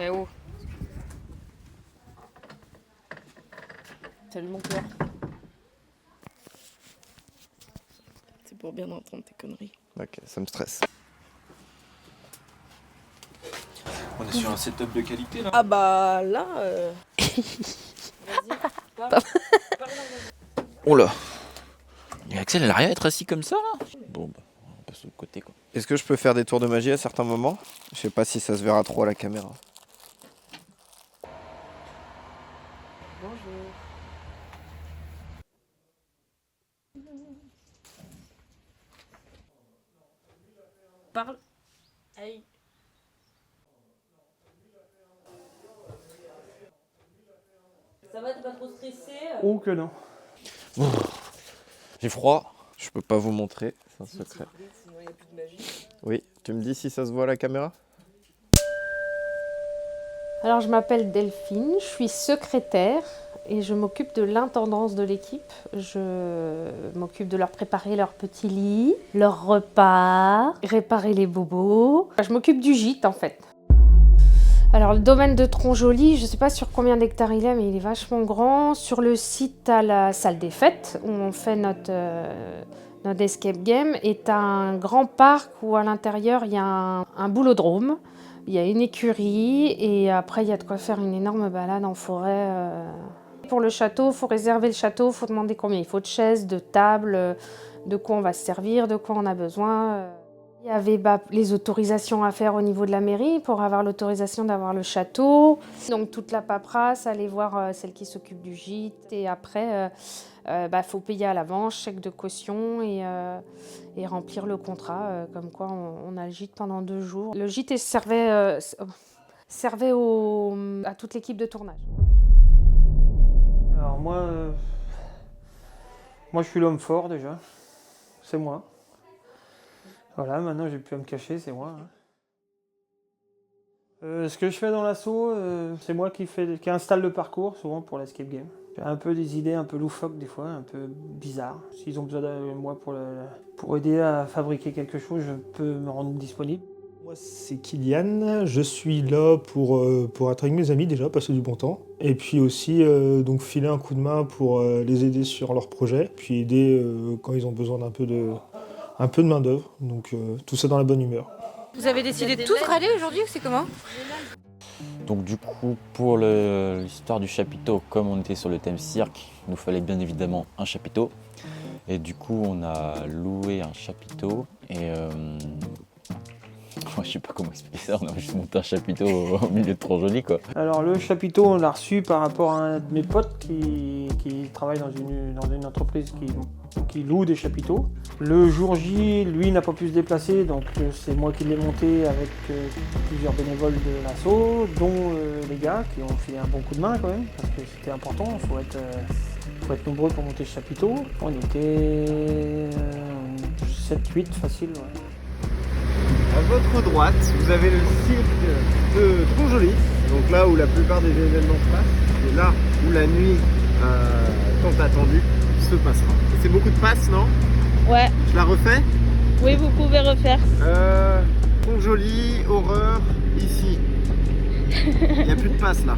Eh oh. Salut mon cœur. C'est pour bien entendre tes conneries. Ok, ça me stresse. On est sur un setup de qualité là. Ah bah là... Vas-y, parle. Oh là. Et Axel, elle a rien à être assis comme ça là. Bon bah, on passe de l'autre côté quoi. Est-ce que je peux faire des tours de magie à certains moments? Je sais pas si ça se verra trop à la caméra. Bonjour. Parle. Aïe. Ça va, t'es pas trop stressé? Oh que non. J'ai froid. Je peux pas vous montrer, c'est un secret. Sinon il n'y a plus de magie. Oui, tu me dis si ça se voit à la caméra? Alors je m'appelle Delphine, je suis secrétaire et je m'occupe de l'intendance de l'équipe. Je m'occupe de leur préparer leur petit lit, leur repas, réparer les bobos. Je m'occupe du gîte en fait. Alors le domaine de Tronjoli, je ne sais pas sur combien d'hectares il est, mais il est vachement grand. Sur le site, à la salle des fêtes où on fait notre escape game, est un grand parc où à l'intérieur il y a un boulodrome. Il y a une écurie et après il y a de quoi faire une énorme balade en forêt. Pour le château, il faut réserver le château, il faut demander combien il faut de chaises, de tables, de quoi on va se servir, de quoi on a besoin. Il y avait les autorisations à faire au niveau de la mairie pour avoir l'autorisation d'avoir le château. Donc toute la paperasse, aller voir celle qui s'occupe du gîte et après faut payer à l'avance, chèque de caution et remplir le contrat, comme quoi on a le gîte pendant 2 jours. Le gîte servait à toute l'équipe de tournage. Alors moi je suis l'homme fort déjà. C'est moi. Voilà, maintenant j'ai plus à me cacher, c'est moi. Ce que je fais dans l'assaut, c'est moi qui installe le parcours, souvent pour l'escape game. J'ai un peu des idées un peu loufoques des fois, un peu bizarres. S'ils ont besoin de moi pour aider à fabriquer quelque chose, je peux me rendre disponible. Moi c'est Kylian, je suis là pour être avec mes amis déjà, passer du bon temps. Et puis aussi donc filer un coup de main pour les aider sur leurs projets, puis aider quand ils ont besoin d'un peu de main d'œuvre. Donc tout ça dans la bonne humeur. Vous avez décidé de tous râler aujourd'hui ou c'est comment? Donc du coup, pour l'histoire du chapiteau, comme on était sur le thème cirque, il nous fallait bien évidemment un chapiteau. Et du coup, on a loué un chapiteau et... je sais pas comment expliquer ça, on a juste monté un chapiteau au milieu de Tronjoli quoi. Alors le chapiteau, on l'a reçu par rapport à un de mes potes qui travaille dans une entreprise qui loue des chapiteaux. Le jour J, lui n'a pas pu se déplacer, donc c'est moi qui l'ai monté avec plusieurs bénévoles de l'assaut, dont les gars qui ont fait un bon coup de main quand même, parce que c'était important, il faut être nombreux pour monter ce chapiteau. On était 7-8 facile. Ouais. À votre droite, vous avez le cirque de Tronjoli, donc là où la plupart des événements se passent, et là où la nuit tant attendue se passera. Et c'est beaucoup de passes, non? Ouais, Je la refais? oui, vous pouvez refaire. Tronjoli, horreur, ici. Il n'y a plus de passes là.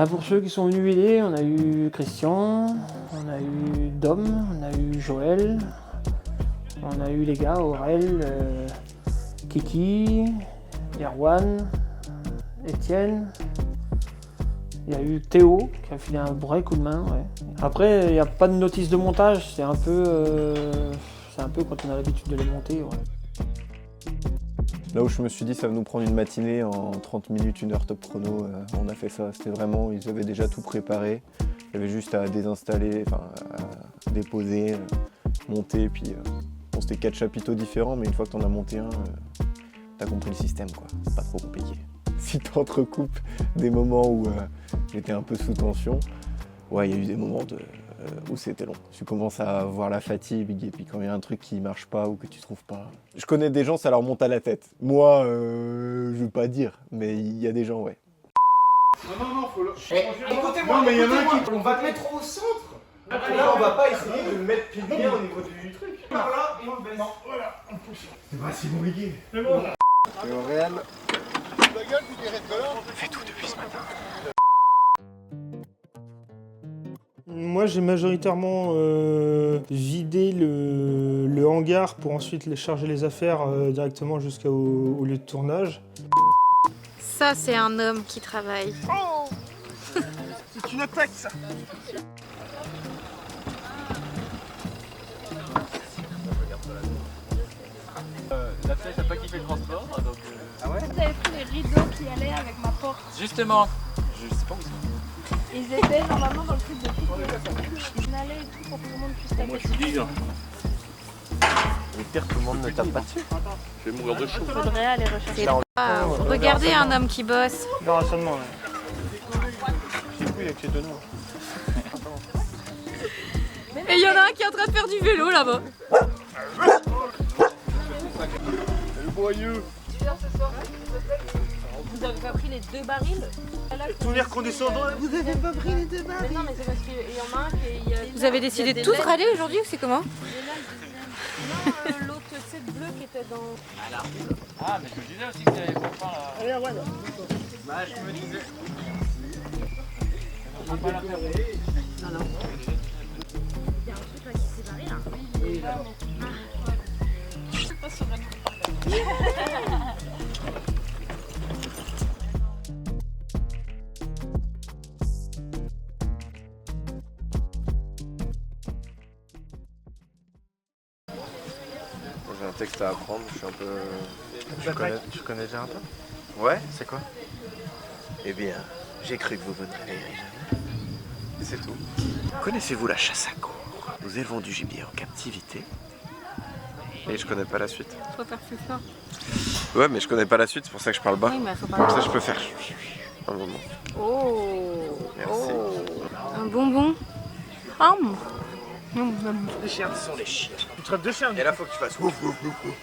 Pour ceux qui sont venus aider, on a eu Christian, on a eu Dom, on a eu Joël, on a eu les gars Aurel, Kiki, Erwan, Étienne. Il y a eu Théo qui a filé un vrai coup de main. Ouais. Après, il n'y a pas de notice de montage, c'est un peu quand on a l'habitude de les monter. Ouais. Là où je me suis dit ça va nous prendre une matinée en 30 minutes, 1 heure top chrono, on a fait ça. C'était vraiment, ils avaient déjà tout préparé. Il y avait juste à désinstaller, à déposer, monter. Puis c'était 4 chapiteaux différents, mais une fois que t'en as monté un, t'as compris le système quoi. C'est pas trop compliqué. Si t'entrecoupes des moments où j'étais un peu sous tension, ouais, il y a eu des moments où c'était long. Tu commences à avoir la fatigue et puis quand il y a un truc qui marche pas ou que tu trouves pas. Je connais des gens, ça leur monte à la tête. Moi, je veux pas dire, mais il y a des gens, ouais. Non, faut le... Écoutez-moi, on va te mettre au centre. Là, on va pas essayer de le mettre pile bien au niveau du truc. Par là, et on le baisse. Non, voilà, on pousse. C'est bon, les gars. C'est bon. Et au réel. On fait tout depuis ce matin. Moi, j'ai majoritairement vidé le hangar pour ensuite charger les affaires directement jusqu'au lieu de tournage. Ça, c'est un homme qui travaille. Oh, c'est une attaque, ça. La flèche n'a pas kiffé le transport, donc... Ah ouais? Vous avez pris les rideaux qui allaient avec ma porte. Justement, je sais pas où c'est. Ils étaient normalement dans le truc de tout. Ils allaient et tout pour que tout le monde puisse taper. Moi je suis libre. Le pire, tout le monde ne tape pas dessus. Je vais mourir de chaud. Faudrait aller rechercher. Regardez un homme qui bosse. Le rationnement, ouais. C'est cool avec les deux noms. Et il y en a un qui est en train de faire du vélo là-bas. Le boyeux. Vous avez pas pris les 2 barils? Ton air condescendant, vous avez pas pris les 2 barils. Mais non, mais c'est parce qu'il y en a un qui est... Vous avez décidé de tous râler aujourd'hui ou c'est comment? Non, l'autre, c'est bleu qui était dans... Ah, mais je me disais aussi que t'avais pas faim là. Allez, ouais. Bah, je me disais. Il y a un truc là qui s'est barré là. J'ai un texte à apprendre, je suis un peu... Tu connais déjà un peu? Ouais, c'est quoi? Eh bien, j'ai cru que vous vous ne réveilleriez jamais. C'est tout. Connaissez-vous la chasse à courre? Nous élevons du gibier en captivité. Et je connais pas la suite. Faut faire plus fort. Ouais, mais je connais pas la suite, c'est pour ça que je parle bas. Oui, mais faut Comme ça, pas. je peux faire un moment. Oh. Merci. Un bonbon. Ah. Les chiens sont les chiens. Tu traites de chien. Et là, faut que tu fasses ouf, ouf, ouf, ouf.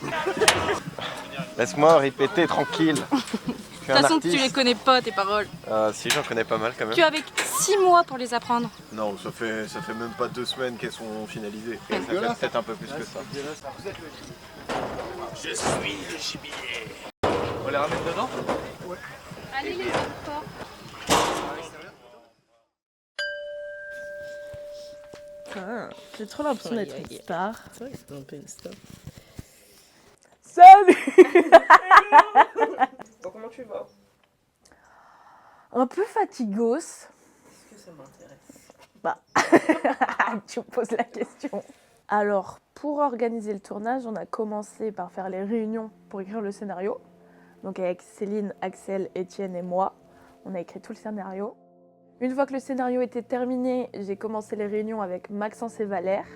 Laisse-moi répéter tranquille. De toute façon, tu les connais pas tes paroles. Si, j'en connais pas mal quand même. Tu as avec 6 mois pour les apprendre. Non, ça fait même pas 2 semaines qu'elles sont finalisées. Ça fait peut-être un peu plus que ça. Je suis le gibier. On les ramène dedans? Allez les enfants. J'ai trop l'impression d'être une star. C'est vrai que c'est un peu une star. Salut. Bon, comment tu vas? Un peu fatigos. Est-ce que ça m'intéresse? Bah, tu me poses la question. Alors, pour organiser le tournage, on a commencé par faire les réunions pour écrire le scénario. Donc avec Céline, Axel, Étienne et moi, on a écrit tout le scénario. Une fois que le scénario était terminé, j'ai commencé les réunions avec Maxence et Valère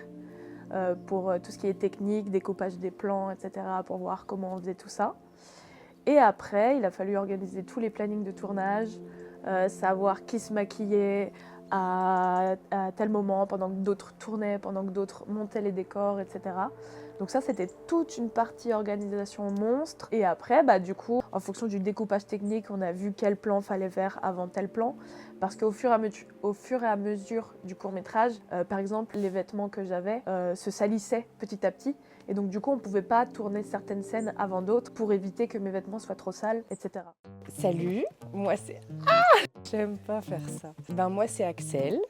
pour tout ce qui est technique, découpage des plans, etc., pour voir comment on faisait tout ça. Et après, il a fallu organiser tous les plannings de tournage, savoir qui se maquillait à tel moment, pendant que d'autres tournaient, pendant que d'autres montaient les décors, etc. Donc ça, c'était toute une partie organisation monstre. Et après, bah, du coup, en fonction du découpage technique, on a vu quel plan fallait faire avant tel plan. Parce qu'au fur et à mesure du court-métrage, par exemple, les vêtements que j'avais se salissaient petit à petit. Et donc, du coup, on ne pouvait pas tourner certaines scènes avant d'autres pour éviter que mes vêtements soient trop sales, etc. Salut, moi c'est... J'aime pas faire ça. Ben moi c'est Axel.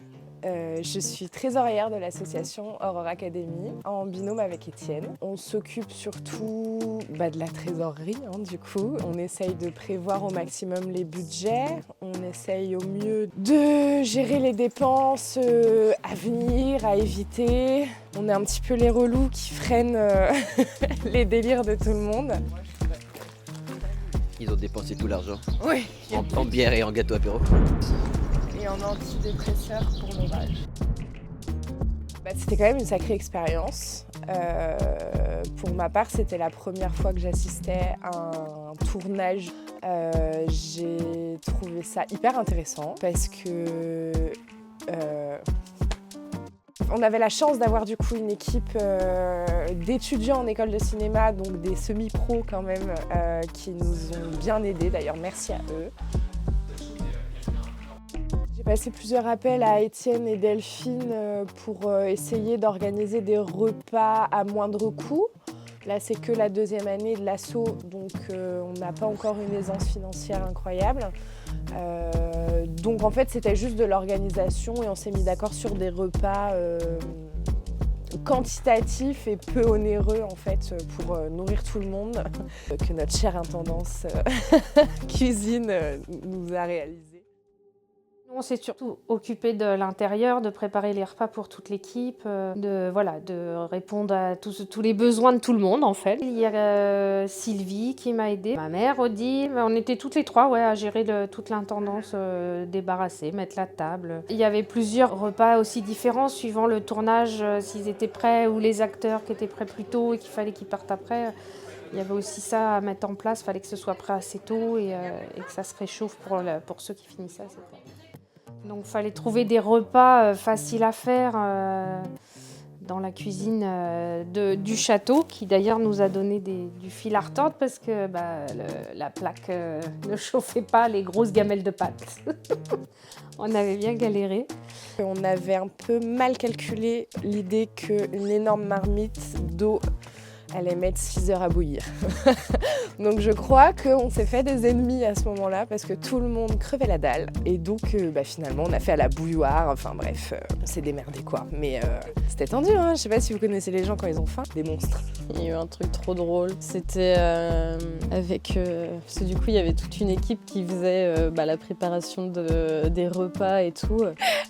Je suis trésorière de l'association Aurore Academy en binôme avec Étienne. On s'occupe surtout de la trésorerie, du coup. On essaye de prévoir au maximum les budgets. On essaye au mieux de gérer les dépenses à venir, à éviter. On est un petit peu les relous qui freinent les délires de tout le monde. Ils ont dépensé tout l'argent. Oui. En bière et en gâteau apéro. Et en antidépresseur pour l'orage. C'était quand même une sacrée expérience. Pour ma part, c'était la première fois que j'assistais à un tournage. J'ai trouvé ça hyper intéressant parce que on avait la chance d'avoir du coup une équipe d'étudiants en école de cinéma, donc des semi-pros quand même, qui nous ont bien aidés. D'ailleurs, merci à eux. J'ai passé plusieurs appels à Étienne et Delphine pour essayer d'organiser des repas à moindre coût. Là, c'est que la 2e année de l'asso, donc on n'a pas encore une aisance financière incroyable. Donc en fait, c'était juste de l'organisation et on s'est mis d'accord sur des repas quantitatifs et peu onéreux en fait pour nourrir tout le monde que notre chère intendance cuisine nous a réalisé. On s'est surtout occupé de l'intérieur, de préparer les repas pour toute l'équipe, de répondre à tous les besoins de tout le monde en fait. Il y a Sylvie qui m'a aidée, ma mère, Odile, on était toutes les 3 à gérer toute l'intendance, débarrasser, mettre la table. Il y avait plusieurs repas aussi différents suivant le tournage, s'ils étaient prêts ou les acteurs qui étaient prêts plus tôt et qu'il fallait qu'ils partent après. Il y avait aussi ça à mettre en place, il fallait que ce soit prêt assez tôt et que ça se réchauffe pour ceux qui finissaient. Donc il fallait trouver des repas faciles à faire dans la cuisine du château, qui d'ailleurs nous a donné du fil à retordre parce que la plaque ne chauffait pas les grosses gamelles de pâtes. On avait bien galéré. On avait un peu mal calculé l'idée qu'une énorme marmite d'eau allait mettre 6 heures à bouillir. Donc je crois qu'on s'est fait des ennemis à ce moment-là parce que tout le monde crevait la dalle. Et donc finalement on a fait à la bouilloire, enfin bref, on s'est démerdé quoi. Mais c'était tendu, hein. Je sais pas si vous connaissez les gens quand ils ont faim, des monstres. Il y a eu un truc trop drôle, c'était avec... parce que du coup il y avait toute une équipe qui faisait la préparation des repas et tout.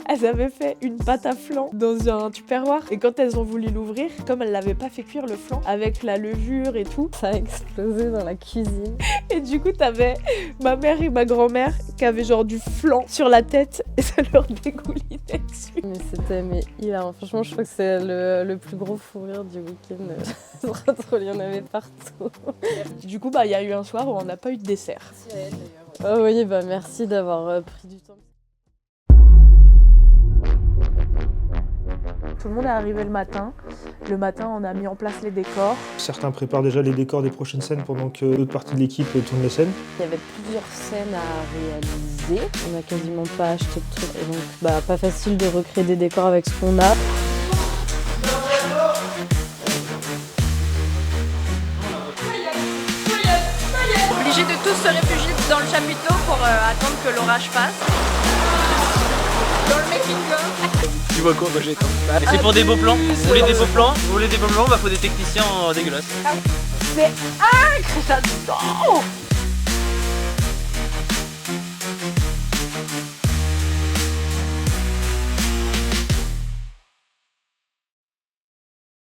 Elles avaient fait une pâte à flan dans un tupperware et quand elles ont voulu l'ouvrir, comme elles l'avaient pas fait cuire le flan avec la levure et tout, ça a explosé dans la cuisine. Et du coup t'avais ma mère et ma grand-mère qui avaient genre du flan sur la tête et ça leur dégoulinait dessus. Mais c'était hilarant, franchement je crois que c'est le plus gros fou rire du week-end. Il y en avait partout. Du coup il y a eu un soir où on n'a pas eu de dessert. Merci à elle d'ailleurs. Oh oui, merci d'avoir pris du temps. Tout le monde est arrivé le matin. Le matin, on a mis en place les décors. Certains préparent déjà les décors des prochaines scènes pendant que l'autre partie de l'équipe tourne les scènes. Il y avait plusieurs scènes à réaliser. On n'a quasiment pas acheté de trucs. Et donc, pas facile de recréer des décors avec ce qu'on a. Obligés de tous se réfugier dans le chapiteau pour attendre que l'orage passe. Dans le making-of. Tu vois quoi, moi j'ai éteint. C'est pour des beaux plans. Vous voulez des beaux plans? Faut des techniciens dégueulasses. C'est incroyable, j'adore.